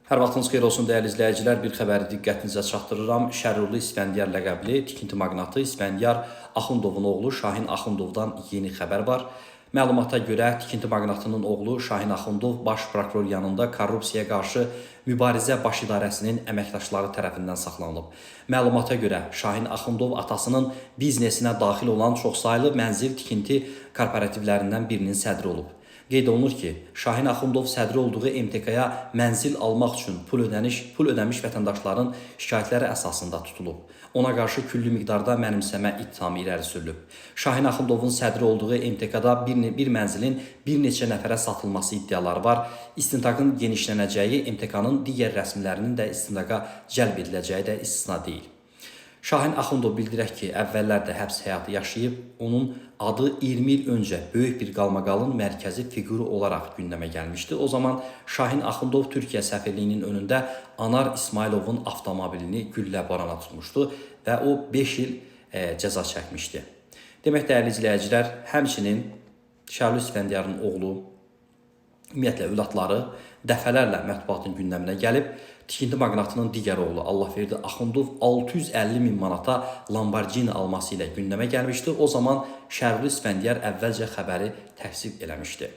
Hər vaxtınız xeyir olsun dəyərli izləyicilər. Bir xəbəri diqqətinizə çatdırıram. Şərurlu İsfəndiyar ləqəbli tikinti maqnatı İsfəndiyar Axundovun oğlu Şahin Axundovdan yeni xəbər var. Məlumata görə tikinti maqnatının oğlu Şahin Axundov Baş prokuror yanında korrupsiyaya qarşı mübarizə baş idarəsinin əməkdaşları tərəfindən saxlanılıb. Məlumata görə Şahin Axundov atasının biznesinə daxil olan çoxsaylı mənzil tikinti korporativlərindən birinin sədri olub. Qeyd olunur ki, Şahin Axundov sədri olduğu MTK-ya mənzil almaq üçün pul ödəmiş vətəndaşların şikayətləri əsasında tutulub. Ona qarşı külli miqdarda mənimsəmə ittihamı irəli sürülüb. Şahin Axundovun sədri olduğu MTK-da bir mənzilin bir neçə nəfərə satılması iddiaları var. İstintaqın genişlənəcəyi, MTK-nın digər rəsmilərinin də istintaqa cəlb ediləcəyi də istisna deyil. Şahin Axundov bildirək ki, əvvəllər də həbs həyatı yaşayıb, onun adı 20 il öncə böyük bir qalmaqalın mərkəzi fiquru olaraq gündəmə gəlmişdi. O zaman Şahin Axundov Türkiyə səfirliyinin önündə Anar İsmayılovun avtomobilini güllə barana tutmuşdu və o 5 il cəza çəkmişdi. Demək, dəyərli izləyicilər, həmçinin Şərurlu İsfəndiyarın oğlu, ümumiyyətlə övladları dəfələrlə mətbuatın gündəminə gəlib. Tikinti maqnatının digər oğlu Allahverdi Axundov 650 min manata Lamborghini alması ilə gündəmə gəlmişdi. O zaman Şərurlu İsfəndiyar əvvəlcə xəbəri təksib eləmişdi.